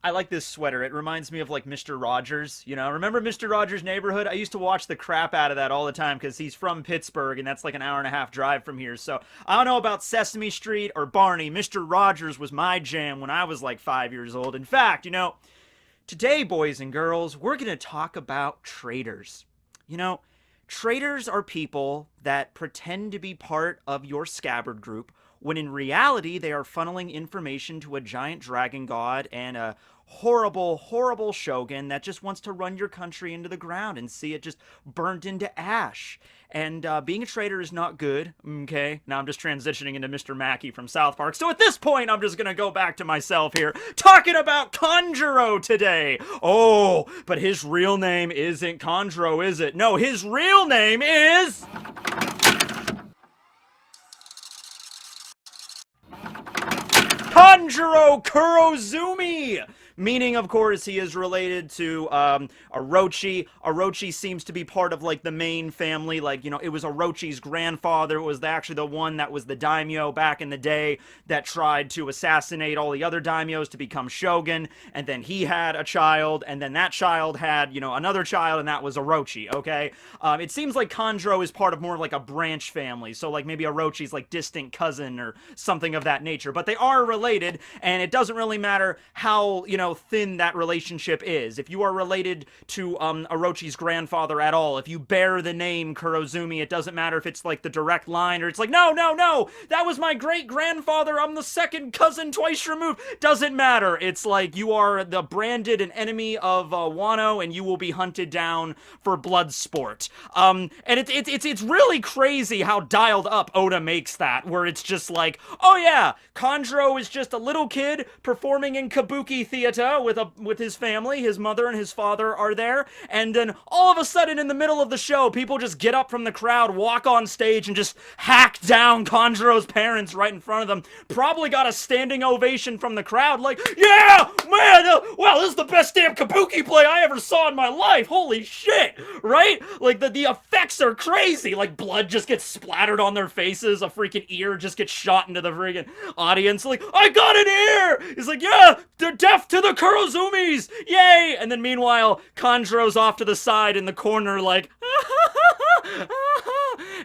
I like this sweater. It reminds me of like Mr. Rogers. You know, remember Mr. Rogers' Neighborhood? I used to watch the crap out of that all the time because he's from Pittsburgh and that's like an hour and a half drive from here. So I don't know about Sesame Street or Barney. Mr. Rogers was my jam when I was like 5 years old. In fact, today, boys and girls, we're going to talk about traders. You know, traders are people that pretend to be part of your scabbard group when in reality they are funneling information to a giant dragon god and a horrible, horrible shogun that just wants to run your country into the ground and see it just burnt into ash. And being a trader is not good, okay? Now I'm just transitioning into Mr. Mackey from South Park. So at this point, I'm just gonna go back to myself here, talking about Kanjuro today. Oh, but his real name isn't Kanjuro, is it? No, his real name is... Kanjuro Kurozumi! Meaning, of course, he is related to Orochi. Orochi seems to be part of, like, the main family. Like, it was Orochi's grandfather. It was actually the one that was the daimyo back in the day that tried to assassinate all the other daimyos to become shogun. And then he had a child, and then that child had, another child, and that was Orochi, okay? It seems like Kanjuro is part of more of, like, a branch family. So, like, maybe Orochi's, like, distant cousin or something of that nature. But they are related, and it doesn't really matter how, thin that relationship is. If you are related to Orochi's grandfather at all, if you bear the name Kurozumi, it doesn't matter if it's like the direct line or it's like, no, that was my great-grandfather, I'm the second cousin twice removed. Doesn't matter. It's like you are the branded an enemy of Wano and you will be hunted down for blood sport. And it's really crazy how dialed up Oda makes that, where it's just like, oh yeah, Kanjuro is just a little kid performing in kabuki theater with his family. His mother and his father are there, and then all of a sudden in the middle of the show, people just get up from the crowd, walk on stage, and just hack down Kanjuro's parents right in front of them. Probably got a standing ovation from the crowd, like, yeah, man, wow, this is the best damn kabuki play I ever saw in my life, holy shit, right? Like, the effects are crazy, like, blood just gets splattered on their faces, a freaking ear just gets shot into the freaking audience, like, I got an ear! He's like, yeah, they're deaf to the Kurozumis! Yay! And then meanwhile, Kanjuro's off to the side in the corner like,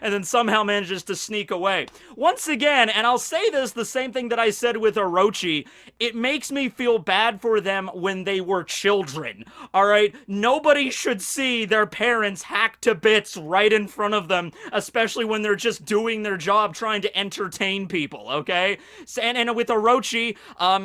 and then somehow manages to sneak away. Once again, and I'll say this, the same thing that I said with Orochi, it makes me feel bad for them when they were children, alright? Nobody should see their parents hacked to bits right in front of them, especially when they're just doing their job trying to entertain people, okay? And with Orochi,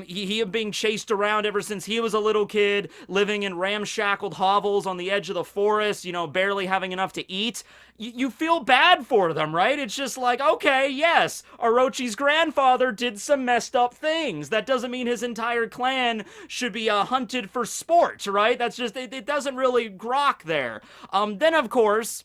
he being chased around ever since he was a little kid, living in ramshackled hovels on the edge of the forest, barely having enough to eat. You feel bad for them, right? It's just like, okay, yes, Orochi's grandfather did some messed up things. That doesn't mean his entire clan should be hunted for sport, right? That's just, it doesn't really grok there. Then, of course,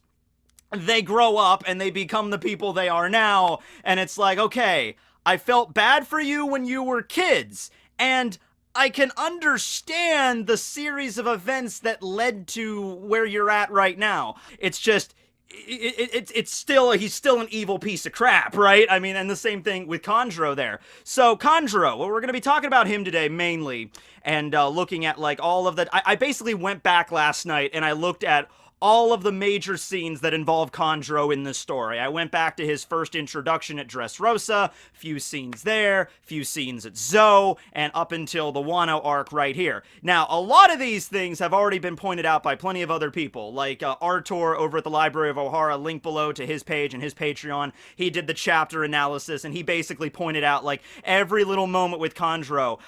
they grow up and they become the people they are now, and it's like, okay, I felt bad for you when you were kids, and I can understand the series of events that led to where you're at right now. It's just, he's still an evil piece of crap, right? I mean, and the same thing with Kanjuro there. So Kanjuro, well, we're going to be talking about him today mainly, and looking at like all of the, I basically went back last night and I looked at all of the major scenes that involve Kanjuro in this story. I went back to his first introduction at Dressrosa, few scenes there, few scenes at Zou, and up until the Wano arc right here. Now, a lot of these things have already been pointed out by plenty of other people, like Artur over at the Library of Ohara, link below to his page and his Patreon. He did the chapter analysis, and he basically pointed out, like, every little moment with Kanjuro.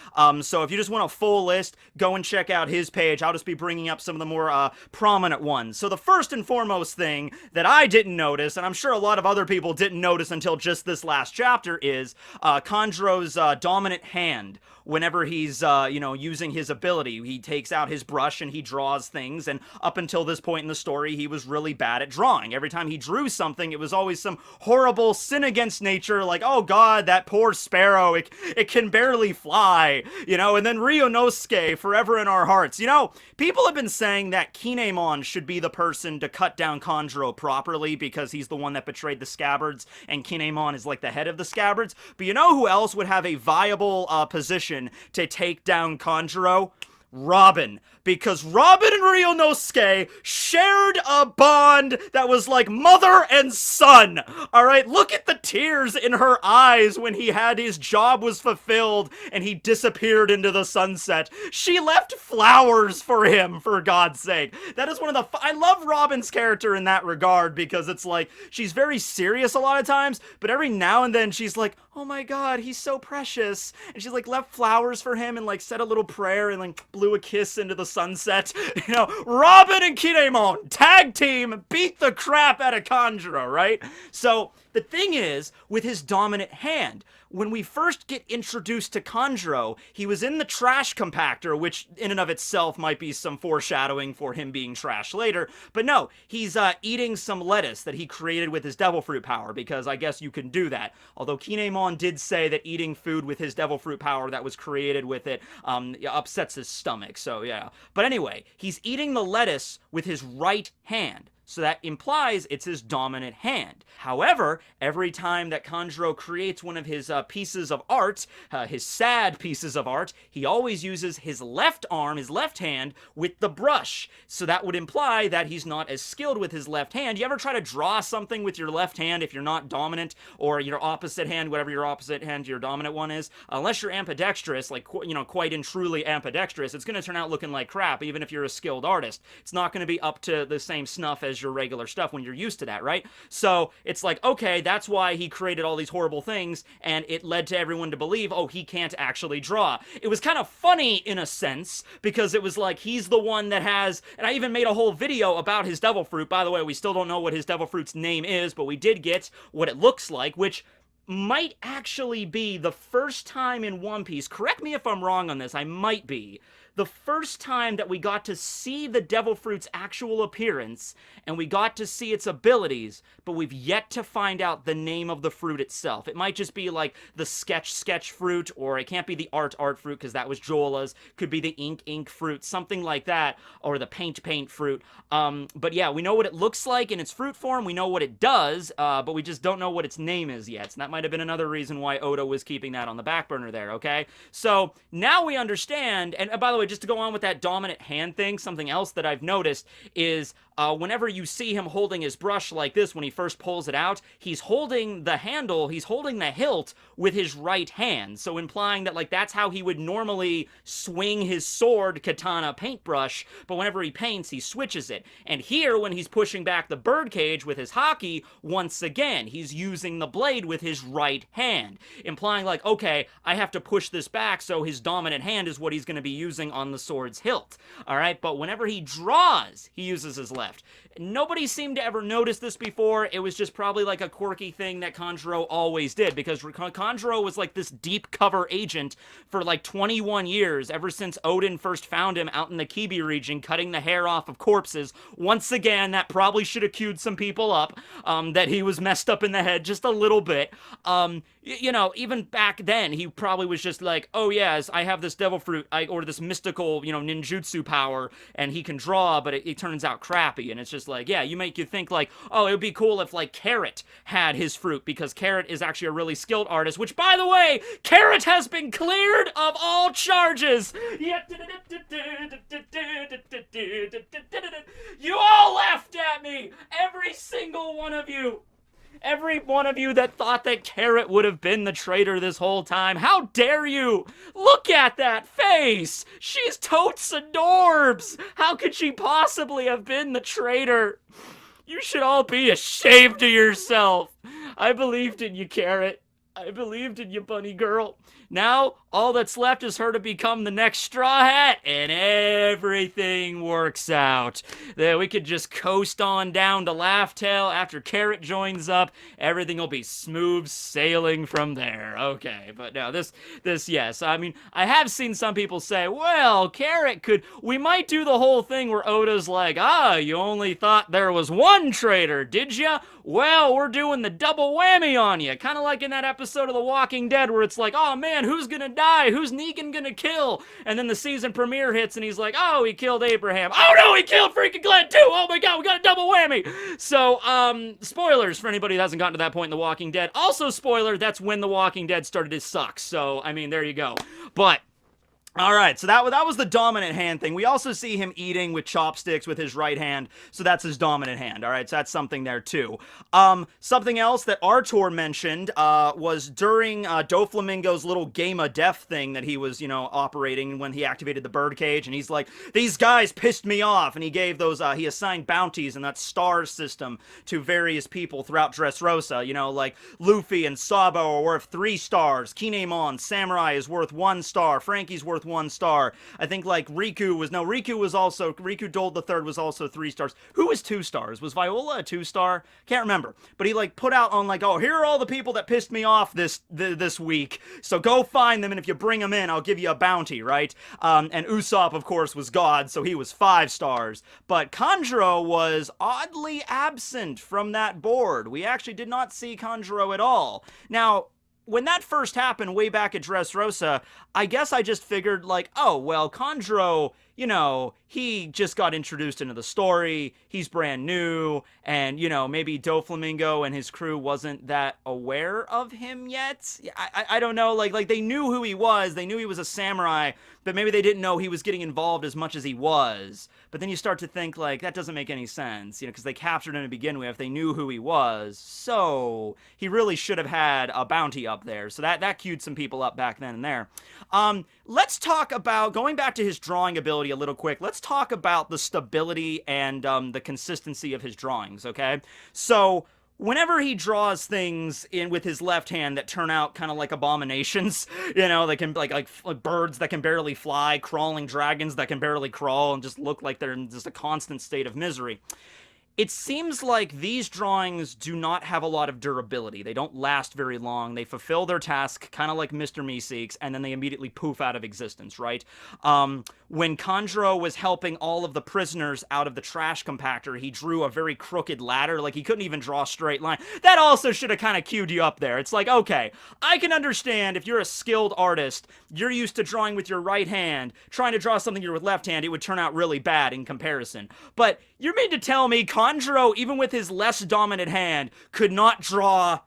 So if you just want a full list, go and check out his page. I'll just be bringing up some of the more prominent ones. So the first and foremost thing that I didn't notice, and I'm sure a lot of other people didn't notice until just this last chapter, is Kanjuro's dominant hand. Whenever he's, using his ability, he takes out his brush and he draws things, and up until this point in the story, he was really bad at drawing. Every time he drew something, it was always some horrible sin against nature, like, oh god, that poor sparrow, it can barely fly, and then Ryunosuke, forever in our hearts. People have been saying that Kinemon should be the person to cut down Kanjuro properly, because he's the one that betrayed the Scabbards, and Kinemon is like the head of the Scabbards, but you know who else would have a viable position to take down Kanjuro? Robin, because Robin and Ryunosuke shared a bond that was like mother and son. All right, look at the tears in her eyes when his job was fulfilled and he disappeared into the sunset. She left flowers for him, for God's sake. That is one of the I love Robin's character in that regard, because it's like she's very serious a lot of times, but every now and then she's like, oh my God, he's so precious. And she's like left flowers for him and like said a little prayer and like blew a kiss into the sunset. You know, Robin and Kinemon, tag team, beat the crap out of Kanjuro, right? So the thing is, with his dominant hand, when we first get introduced to Kanjuro, he was in the trash compactor, which in and of itself might be some foreshadowing for him being trash later. But no, he's eating some lettuce that he created with his devil fruit power, because I guess you can do that. Although Kinemon did say that eating food with his devil fruit power that was created with it upsets his stomach, so yeah. But anyway, he's eating the lettuce with his right hand. So that implies it's his dominant hand. However, every time that Kanjuro creates one of his pieces of art, his sad pieces of art, he always uses his left arm, his left hand, with the brush. So that would imply that he's not as skilled with his left hand. You ever try to draw something with your left hand if you're not dominant, or your opposite hand, whatever your opposite hand, your dominant one is? Unless you're ambidextrous, like, quite and truly ambidextrous, it's going to turn out looking like crap, even if you're a skilled artist. It's not going to be up to the same snuff as your regular stuff when you're used to that, right? So it's like, okay, that's why he created all these horrible things, and it led to everyone to believe, oh, he can't actually draw. It was kind of funny in a sense, because it was like, he's the one that has, and I even made a whole video about his devil fruit. By the way, we still don't know what his devil fruit's name is, but we did get what it looks like, which might actually be the first time in One Piece, correct me if I'm wrong on this, I might be, the first time that we got to see the devil fruit's actual appearance, and we got to see its abilities, but we've yet to find out the name of the fruit itself. It might just be like the sketch fruit, or it can't be the art fruit, because that was Jola's. Could be the ink fruit, something like that, or the paint fruit. But yeah, we know what it looks like in its fruit form, we know what it does, but we just don't know what its name is yet. So that might have been another reason why Oda was keeping that on the back burner there, okay? So now we understand, and by the way, just to go on with that dominant hand thing, something else that I've noticed is whenever you see him holding his brush like this, when he first pulls it out, he's holding the handle, he's holding the hilt with his right hand, so implying that, like, that's how he would normally swing his sword katana paintbrush, but whenever he paints, he switches it. And here, when he's pushing back the birdcage with his haki, once again, he's using the blade with his right hand, implying, like, okay, I have to push this back, so his dominant hand is what he's going to be using on the sword's hilt. Alright, but whenever he draws, he uses his left. Nobody seemed to ever notice this before. It was just probably like a quirky thing that Kanjuro always did, because Kanjuro was like this deep cover agent for like 21 years, ever since Odin first found him out in the Kibi region, cutting the hair off of corpses. Once again, that probably should have queued some people up, that he was messed up in the head just a little bit. You know, even back then, he probably was just like, oh yes, I have this devil fruit, or this mystical, ninjutsu power, and he can draw, but it turns out crappy. And it's just like, yeah, you make you think like, oh, it would be cool if like Carrot had his fruit, because Carrot is actually a really skilled artist, which, by the way, Carrot has been cleared of all charges. You all laughed at me, every single one of you. Every one of you that thought that Carrot would have been the traitor this whole time. How dare you? Look at that face! She's totes adorbs! How could she possibly have been the traitor? You should all be ashamed of yourself. I believed in you, Carrot. I believed in you, bunny girl. Now, all that's left is her to become the next Straw Hat, and everything works out. Then we could just coast on down to Laugh Tale after Carrot joins up. Everything will be smooth sailing from there. Okay, but now this, yes. I mean, I have seen some people say, well, Carrot we might do the whole thing where Oda's like, you only thought there was one traitor, did ya? Well, we're doing the double whammy on you. Kind of like in that episode of The Walking Dead where it's like, oh man, who's gonna die? Who's Negan gonna kill? And then the season premiere hits and he's like, oh, he killed Abraham. Oh no, he killed freaking Glenn too! Oh my god, we got a double whammy! So, spoilers for anybody that hasn't gotten to that point in The Walking Dead. Also, spoiler, that's when The Walking Dead started to suck. So, I mean, there you go. But All right, so that was the dominant hand thing. We also see him eating with chopsticks with his right hand, so that's his dominant hand. All right, so that's something there too. Something else that Artur mentioned was during Doflamingo's little game of death thing that he was, operating when he activated the birdcage, and he's like, "These guys pissed me off," and he gave those, he assigned bounties and that star system to various people throughout Dressrosa. Like Luffy and Sabo are worth 3 stars, Kinemon, Samurai is worth 1 star, Frankie's worth 1 star. I think like Riku Dold the Third was also 3 stars. Who was 2 stars? Was Viola a 2 star? Can't remember. But he like put out on like, oh, here are all the people that pissed me off this week. So go find them, and if you bring them in, I'll give you a bounty, right? And Usopp, of course, was God, so he was 5 stars. But Kanjuro was oddly absent from that board. We actually did not see Kanjuro at all. Now, when that first happened way back at Dressrosa, I guess I just figured like, oh, well, Kanjuro, he just got introduced into the story, he's brand new, and, maybe Doflamingo and his crew wasn't that aware of him yet. I don't know, like they knew who he was, they knew he was a samurai, but maybe they didn't know he was getting involved as much as he was. But then you start to think, like, that doesn't make any sense, because they captured him to begin with, they knew who he was, so he really should have had a bounty up there. So that queued some people up back then and there. Let's talk about, going back to his drawing ability a little quick, let's talk about the stability and the consistency of his drawings, okay? So whenever he draws things in with his left hand that turn out kind of like abominations, they can like birds that can barely fly, crawling dragons that can barely crawl and just look like they're in just a constant state of misery. It seems like these drawings do not have a lot of durability. They don't last very long. They fulfill their task, kind of like Mr. Meeseeks, and then they immediately poof out of existence, right? When Kanjuro was helping all of the prisoners out of the trash compactor, he drew a very crooked ladder. Like, he couldn't even draw a straight line. That also should have kind of queued you up there. It's like, okay, I can understand if you're a skilled artist, you're used to drawing with your right hand, trying to draw something with left hand, it would turn out really bad in comparison. But you're mean to tell me Kanjuro, even with his less dominant hand, could not draw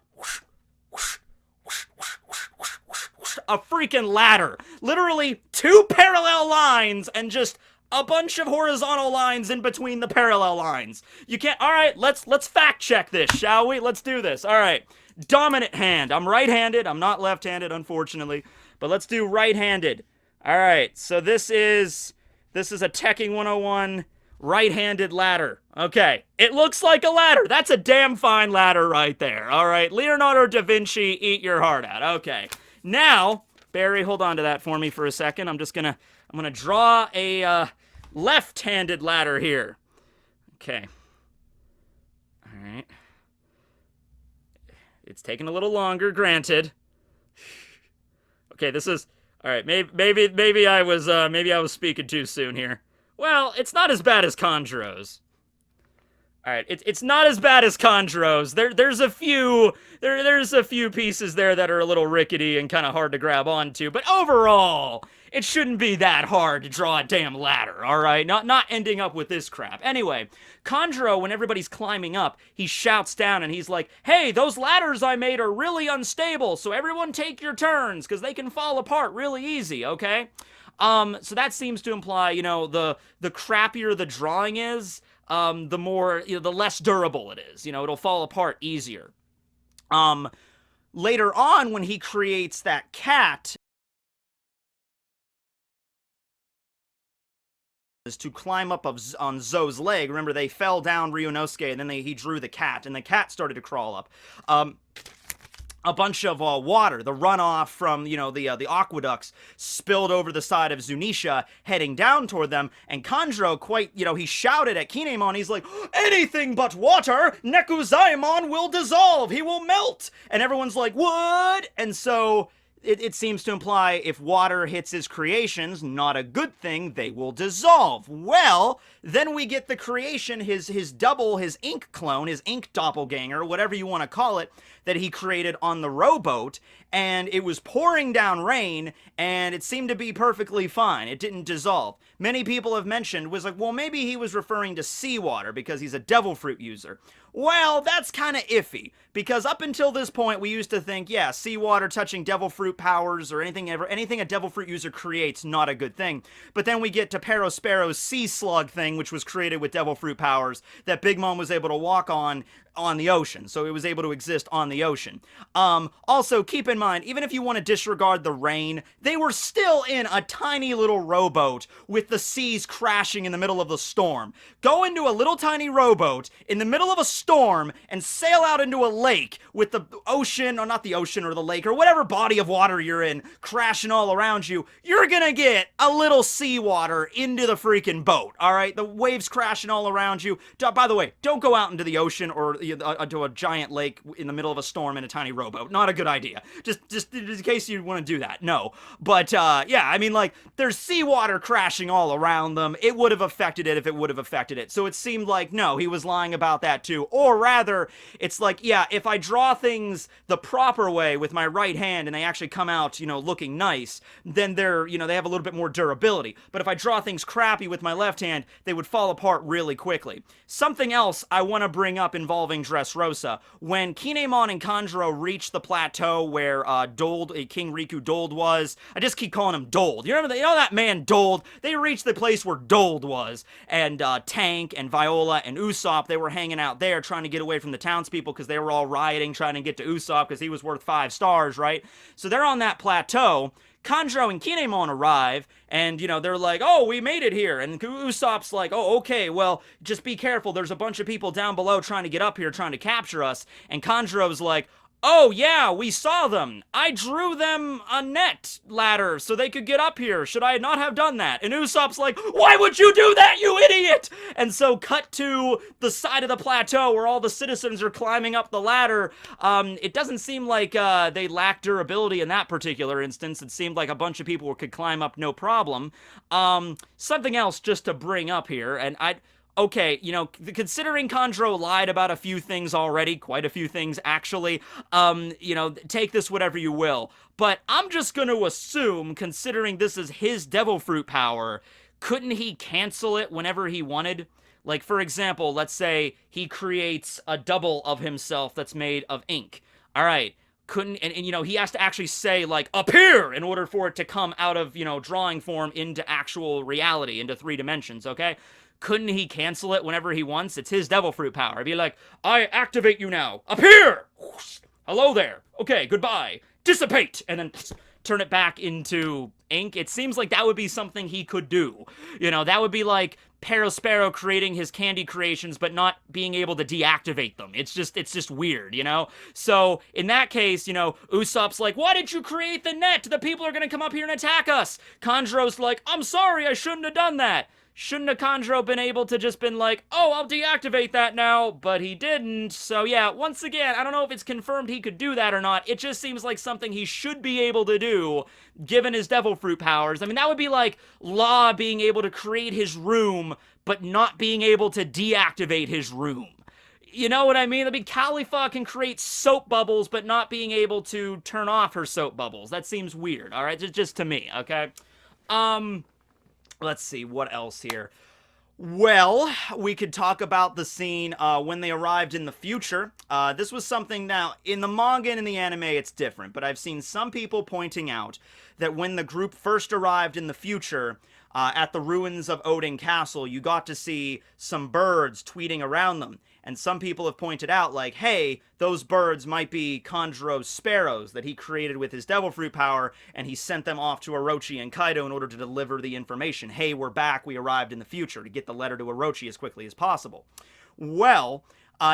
a freaking ladder. Literally 2 parallel lines and just a bunch of horizontal lines in between the parallel lines. You can't. All right, let's fact check this, shall we? Let's do this. All right. Dominant hand. I'm right-handed. I'm not left-handed, unfortunately. But let's do right-handed. All right. So this is a Tekking101 right-handed ladder. Okay, it looks like a ladder. That's a damn fine ladder right there. All right, Leonardo da Vinci, eat your heart out. Okay, now, Barry, hold on to that for me for a second. I'm gonna draw a left-handed ladder here. Okay. All right. It's taking a little longer, granted. Okay, this is all right. Maybe I was speaking too soon here. Well, it's not as bad as Kanjuro's. Alright, it's not as bad as Kanjuro's. There's a few pieces there that are a little rickety and kind of hard to grab onto, but overall, it shouldn't be that hard to draw a damn ladder, alright? Not ending up with this crap. Anyway, Kanjuro, when everybody's climbing up, he shouts down and he's like, "Hey, those ladders I made are really unstable, so everyone take your turns, because they can fall apart really easy, okay?" So that seems to imply, the crappier the drawing is, the more, the less durable it is. It'll fall apart easier. Later on, when he creates that cat, is to climb up on Zoe's leg. Remember, they fell down Ryunosuke, and then he drew the cat, and the cat started to crawl up. A bunch of water, the runoff from, the aqueducts, spilled over the side of Zunisha, heading down toward them, and Kanjuro he shouted at Kinemon, he's like, "Anything but water! Nekuzaemon will dissolve! He will melt!" And everyone's like, "What?" And so it seems to imply if water hits his creations, not a good thing, they will dissolve. Well, then we get the creation, his double, his ink clone, his ink doppelganger, whatever you want to call it, that he created on the rowboat, and it was pouring down rain, and it seemed to be perfectly fine. It didn't dissolve. Many people have mentioned, was like, well, maybe he was referring to seawater because he's a devil fruit user. Well, that's kind of iffy, because up until this point, we used to think, yeah, seawater touching devil fruit powers or anything a devil fruit user creates, not a good thing. But then we get to Sparrow's sea slug thing, which was created with devil fruit powers, that Big Mom was able to walk on the ocean, so it was able to exist on the ocean. Also, keep in mind, even if you want to disregard the rain, they were still in a tiny little rowboat with the seas crashing in the middle of the storm. Go into a little tiny rowboat in the middle of a storm and sail out into a lake with the ocean, or not the ocean or the lake, or whatever body of water you're in, crashing all around you. You're gonna get a little seawater into the freaking boat, alright? The waves crashing all around you. By the way, don't go out into the ocean or to a giant lake in the middle of a storm in a tiny rowboat. Not a good idea. Just in case you want to do that. No. But, yeah, I mean, like, there's seawater crashing all around them. It would have affected it if it would have affected it. So it seemed like, no, he was lying about that too. Or rather, it's like, yeah, if I draw things the proper way with my right hand and they actually come out, looking nice, then they're, they have a little bit more durability. But if I draw things crappy with my left hand, they would fall apart really quickly. Something else I want to bring up involving Dressrosa. When Kinemon and Kanjuro reached the plateau where King Riku Dold was, I just keep calling him Dold. You know that man Dold? They reached the place where Dold was, and Tank and Viola and Usopp, they were hanging out there trying to get away from the townspeople because they were all rioting trying to get to Usopp because he was worth 5 stars, right? So they're on that plateau. Kanjuro and Kinemon arrive, and, they're like, oh, we made it here. And Usopp's like, oh, okay, well, just be careful. There's a bunch of people down below trying to get up here, trying to capture us. And Kanjuro's like, oh, yeah, we saw them. I drew them a net ladder so they could get up here. Should I not have done that? And Usopp's like, why would you do that, you idiot? And so cut to the side of the plateau where all the citizens are climbing up the ladder. It doesn't seem like they lack durability in that particular instance. It seemed like a bunch of people could climb up no problem. Something else just to bring up here, and okay, considering Kanjuro lied about a few things already, quite a few things actually, take this whatever you will. But I'm just going to assume, considering this is his devil fruit power, couldn't he cancel it whenever he wanted? Like, for example, let's say he creates a double of himself that's made of ink. All right. Couldn't, and he has to actually say, like, appear in order for it to come out of, drawing form into actual reality, into 3 dimensions, okay? Couldn't he cancel it whenever he wants? It's his devil fruit power. He'd be like, I activate you now. Appear! Hello there. Okay, goodbye. Dissipate! And then turn it back into ink. It seems like that would be something he could do. That would be like Sparrow creating his candy creations, but not being able to deactivate them. It's just weird, So, in that case, Usopp's like, why did you create the net? The people are gonna come up here and attack us. Kanjuro's like, I'm sorry, I shouldn't have done that. Shouldn't have Kanjuro been able to just been like, oh, I'll deactivate that now, but he didn't. So yeah, once again, I don't know if it's confirmed he could do that or not. It just seems like something he should be able to do, given his devil fruit powers. I mean, that would be like Law being able to create his room, but not being able to deactivate his room. You know what I mean? That'd be Khalifa can create soap bubbles, but not being able to turn off her soap bubbles. That seems weird, alright? Just to me, okay? Let's see, what else here? Well, we could talk about the scene when they arrived in the future. This was something, now, in the manga and in the anime, it's different, but I've seen some people pointing out that when the group first arrived in the future, at the ruins of Odin Castle, you got to see some birds tweeting around them. And some people have pointed out, like, hey, those birds might be Kanjuro's sparrows that he created with his devil fruit power, and he sent them off to Orochi and Kaido in order to deliver the information. Hey, we're back, we arrived in the future, to get the letter to Orochi as quickly as possible. Well,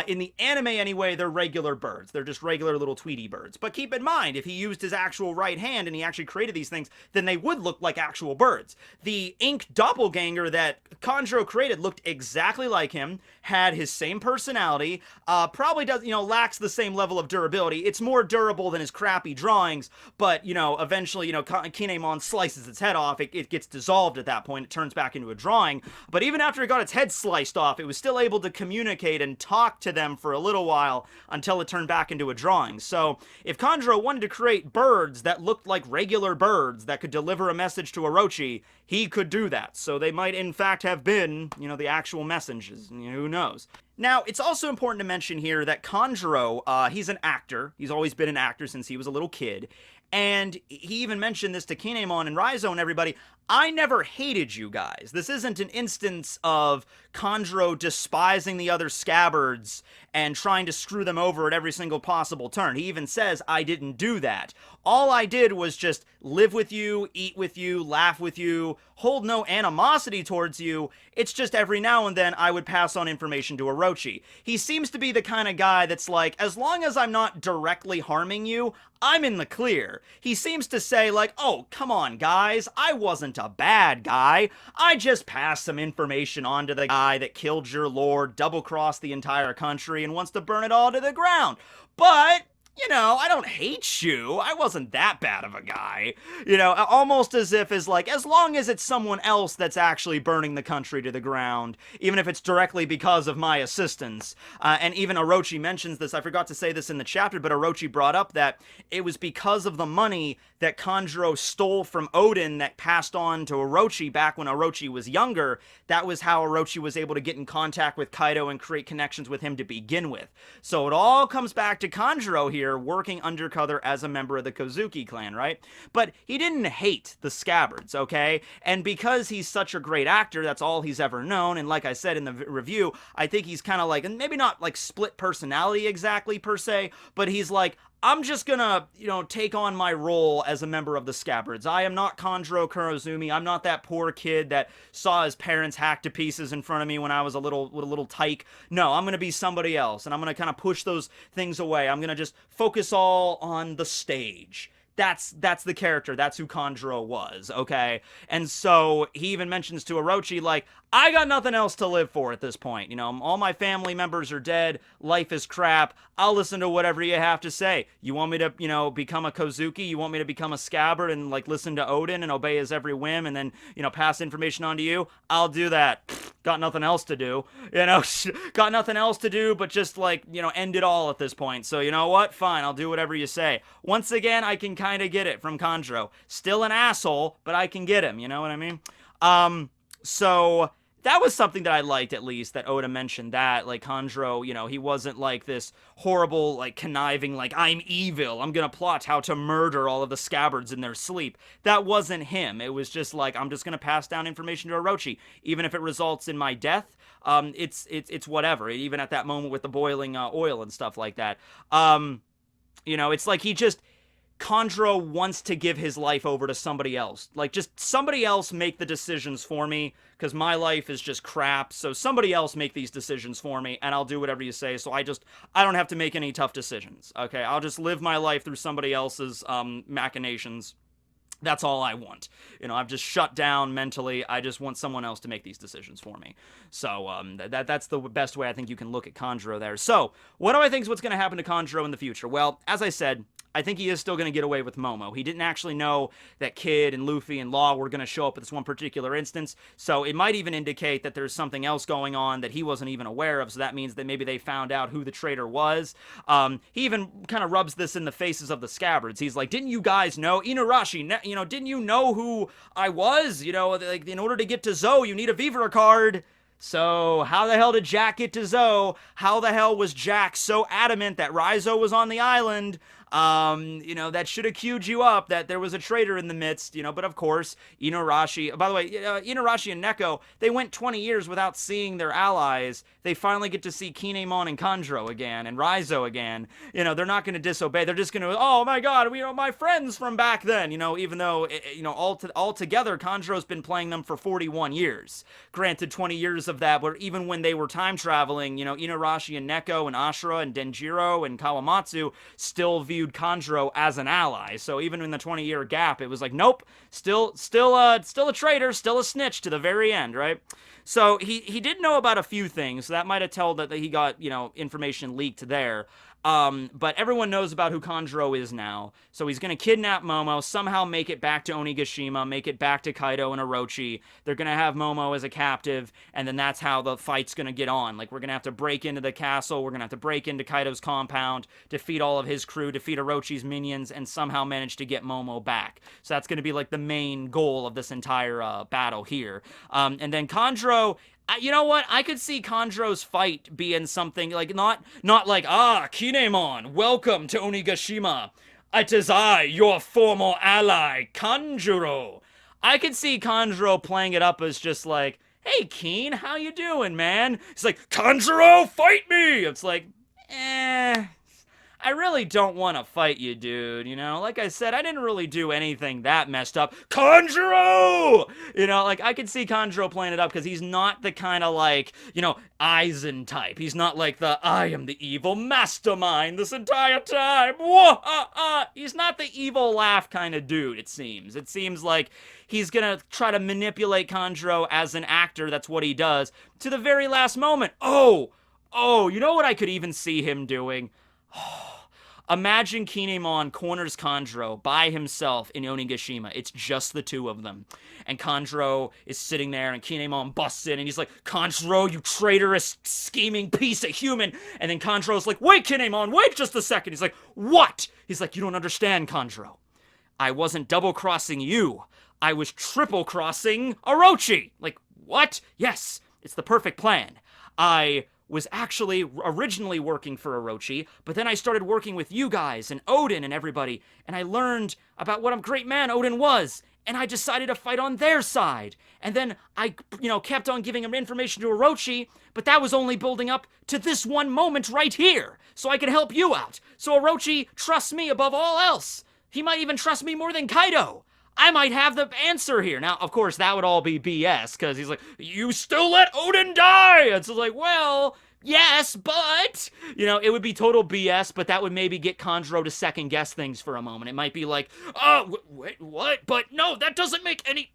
in the anime anyway, they're regular birds. They're just regular little Tweety birds. But keep in mind, if he used his actual right hand and he actually created these things, then they would look like actual birds. The ink doppelganger that Kanjuro created looked exactly like him, had his same personality, probably does, lacks the same level of durability. It's more durable than his crappy drawings, but, eventually, Kinemon slices its head off. It gets dissolved at that point. It turns back into a drawing. But even after it got its head sliced off, it was still able to communicate and talk to them for a little while until it turned back into a drawing. So if Kanjuro wanted to create birds that looked like regular birds that could deliver a message to Orochi, he could do that. So they might in fact have been, the actual messages. Who knows? Now, it's also important to mention here that Kanjuro, he's an actor. He's always been an actor since he was a little kid. And he even mentioned this to Kinemon and Raizo and everybody. I never hated you guys. This isn't an instance of Kanjuro despising the other scabbards and trying to screw them over at every single possible turn. He even says, I didn't do that. All I did was just live with you, eat with you, laugh with you, hold no animosity towards you. It's just every now and then I would pass on information to Orochi. He seems to be the kind of guy that's like, as long as I'm not directly harming you, I'm in the clear. He seems to say like, oh, come on, guys, I wasn't a bad guy. I just passed some information on to the guy that killed your lord, double-crossed the entire country, and wants to burn it all to the ground. But you know, I don't hate you. I wasn't that bad of a guy. You know, almost as if as like, as long as it's someone else that's actually burning the country to the ground, even if it's directly because of my assistance. And even Orochi mentions this. I forgot to say this in the chapter, but Orochi brought up that it was because of the money that Kanjuro stole from Odin that passed on to Orochi back when Orochi was younger. That was how Orochi was able to get in contact with Kaido and create connections with him to begin with. So it all comes back to Kanjuro here, working undercover as a member of the Kozuki clan, right? But he didn't hate the scabbards, okay? And because he's such a great actor, that's all he's ever known, and like I said in the review, I think he's kind of like, and maybe not like split personality exactly per se, but he's like, I'm just gonna, you know, take on my role as a member of the Scabbards. I am not Kanjuro Kurozumi. I'm not that poor kid that saw his parents hacked to pieces in front of me when I was a little tyke. No, I'm gonna be somebody else, and I'm gonna kind of push those things away. I'm gonna just focus all on the stage. That's the character. That's who Kanjuro was, okay? And so he even mentions to Orochi, like, I got nothing else to live for at this point. You know, all my family members are dead. Life is crap. I'll listen to whatever you have to say. You want me to, you know, become a Kozuki? You want me to become a scabbard and, like, listen to Odin and obey his every whim and then, you know, pass information on to you? I'll do that. Got nothing else to do. You know, got nothing else to do but just, like, you know, end it all at this point. So, you know what? Fine, I'll do whatever you say. Once again, I can kind of get it from Kanjuro. Still an asshole, but I can get him. You know what I mean? So that was something that I liked, at least, that Oda mentioned that, like, Kanjuro, you know, he wasn't like this horrible, like, conniving, like, I'm evil, I'm gonna plot how to murder all of the scabbards in their sleep. That wasn't him. It was just like, I'm just gonna pass down information to Orochi, even if it results in my death. It's whatever, even at that moment with the boiling oil and stuff like that. You know, it's like Kanjuro wants to give his life over to somebody else. Like, just somebody else make the decisions for me, because my life is just crap, so somebody else make these decisions for me, and I'll do whatever you say, so I don't have to make any tough decisions, okay? I'll just live my life through somebody else's, machinations. That's all I want. You know, I've just shut down mentally. I just want someone else to make these decisions for me. So, that's the best way I think you can look at Kanjuro there. So, what do I think is what's going to happen to Kanjuro in the future? Well, as I said, I think he is still going to get away with Momo. He didn't actually know that Kid and Luffy and Law were going to show up at this one particular instance, so it might even indicate that there's something else going on that he wasn't even aware of, so that means that maybe they found out who the traitor was. He even kind of rubs this in the faces of the Scabbards. He's like, didn't you guys know? Inuarashi, you know, didn't you know who I was? You know, like, in order to get to Zou, you need a Vivre card. So, how the hell did Jack get to Zou? How the hell was Jack so adamant that Raizo was on the island? You know, that should have queued you up that there was a traitor in the midst, you know, but of course, Inuarashi, by the way, Inuarashi and Neko, they went 20 years without seeing their allies. They finally get to see Kinemon and Kanjuro again, and Raizo again. You know, they're not going to disobey. They're just going to, oh my god, we are my friends from back then, you know, even though, you know, altogether, Kanjuro's been playing them for 41 years. Granted, 20 years of that, but even when they were time traveling, you know, Inuarashi and Neko and Ashura and Denjiro and Kawamatsu still viewed Kanjuro as an ally. So even in the 20-year gap, it was like, nope, still a traitor, still a snitch to the very end, right? So he did know about a few things. So that might have told that he got, you know, information leaked there. But everyone knows about who Kanjuro is now. So he's going to kidnap Momo, somehow make it back to Onigashima, make it back to Kaido and Orochi. They're going to have Momo as a captive, and then that's how the fight's going to get on. Like, we're going to have to break into the castle, we're going to have to break into Kaido's compound, defeat all of his crew, defeat Orochi's minions, and somehow manage to get Momo back. So that's going to be, like, the main goal of this entire battle here. And then Kanjuro, You know what? I could see Kanjuro's fight being something like not like Kinemon, welcome to Onigashima. It is I, your former ally, Kanjuro. I could see Kanjuro playing it up as just like, hey Keen, how you doing, man? He's like, Kanjuro, fight me. It's like, I really don't want to fight you, dude. You know, like I said, I didn't really do anything that messed up. Kanjuro! You know, like, I could see Kanjuro playing it up because he's not the kind of, like, you know, Aizen type. He's not like the, I am the evil mastermind this entire time. He's not the evil laugh kind of dude, it seems. It seems like he's gonna try to manipulate Kanjuro as an actor. That's what he does. To the very last moment. Oh, you know what I could even see him doing? Imagine Kinemon corners Kanjuro by himself in Onigashima. It's just the two of them. And Kanjuro is sitting there, and Kinemon busts in, and he's like, Kanjuro, you traitorous, scheming piece of human. And then Kanjuro's like, wait, Kinemon, wait just a second. He's like, what? He's like, you don't understand, Kanjuro. I wasn't double-crossing you. I was triple-crossing Orochi. Like, what? Yes, it's the perfect plan. I was actually originally working for Orochi, but then I started working with you guys and Odin and everybody, and I learned about what a great man Odin was, and I decided to fight on their side. And then I, kept on giving him information to Orochi, but that was only building up to this one moment right here, so I could help you out. So Orochi trusts me above all else. He might even trust me more than Kaido. I might have the answer here. Now, of course, that would all be BS, because he's like, you still let Odin die! It's like, well, yes, but, it would be total BS, but that would maybe get Kanjuro to second guess things for a moment. It might be like, wait, what? But no, that doesn't make any,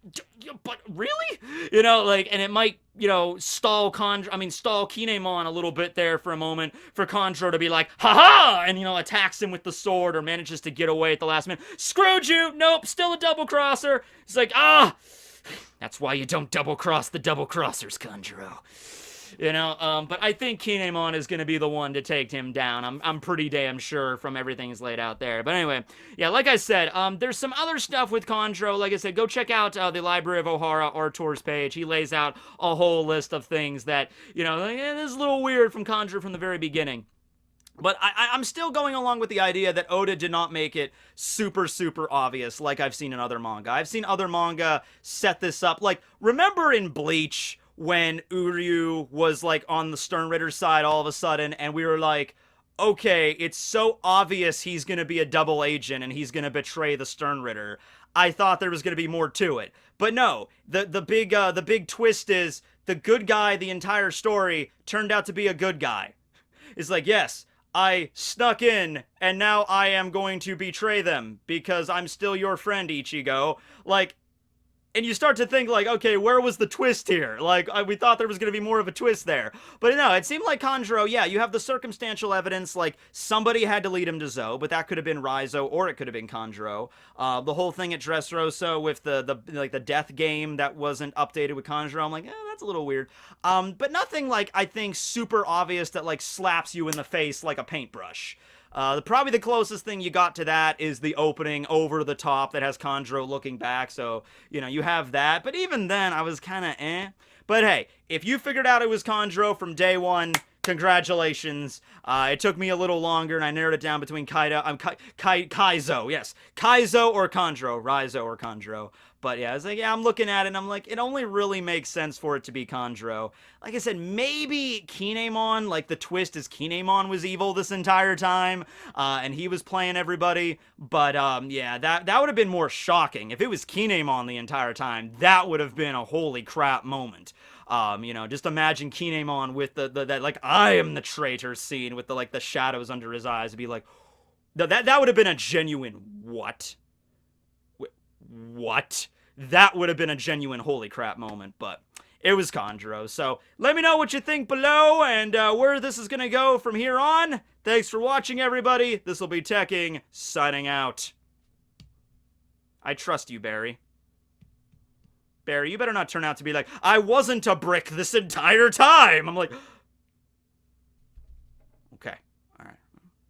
but really? And it might, stall Kinemon a little bit there for a moment for Kanjuro to be like, haha, and, attacks him with the sword or manages to get away at the last minute. Screwed you! Nope, still a double crosser. It's like, that's why you don't double cross the double crossers, Kanjuro. But I think Kinemon is going to be the one to take him down. I'm pretty damn sure from everything he's laid out there. But anyway, yeah, like I said, there's some other stuff with Kanjuro. Like I said, go check out the Library of Ohara Artur's page. He lays out a whole list of things that, this is a little weird from Kanjuro from the very beginning. But I'm still going along with the idea that Oda did not make it super, super obvious like I've seen in other manga. I've seen other manga set this up. Like, remember in Bleach when Uryu was, like, on the Sternritter's side all of a sudden, and we were like, okay, it's so obvious he's gonna be a double agent and he's gonna betray the Sternritter. I thought there was gonna be more to it. But no, the big twist is the good guy the entire story turned out to be a good guy. It's like, yes, I snuck in, and now I am going to betray them, because I'm still your friend, Ichigo. Like, and you start to think, like, okay, where was the twist here? Like, we thought there was going to be more of a twist there. But no, it seemed like Kanjuro, yeah, you have the circumstantial evidence, like, somebody had to lead him to Zou, but that could have been Raizo, or it could have been Kanjuro. The whole thing at Dressrosa with the death game that wasn't updated with Kanjuro, I'm like, that's a little weird. But nothing, like, I think super obvious that, like, slaps you in the face like a paintbrush. Probably the closest thing you got to that is the opening over the top that has Kanjuro looking back, so, you have that. But even then, I was kind of But hey, if you figured out it was Kanjuro from day one, congratulations. It took me a little longer, and I narrowed it down between Kaizo, yes. Kaizo or Kanjuro, Raizo or Kanjuro. But yeah, I was like, yeah, I'm looking at it, and I'm like, it only really makes sense for it to be Kanjuro. Like I said, maybe Kinemon, like the twist is Kinemon was evil this entire time, and he was playing everybody. But yeah, that would have been more shocking. If it was Kinemon the entire time, that would have been a holy crap moment. Just imagine Kinemon with that like, I am the traitor scene with the shadows under his eyes. It'd be like, that would have been a genuine what? What? That would have been a genuine holy crap moment, but it was Kanjuro. So let me know what you think below and where this is going to go from here on. Thanks for watching, everybody. This will be Tekking, signing out. I trust you, Barry. Barry, you better not turn out to be like, I wasn't a brick this entire time. I'm like...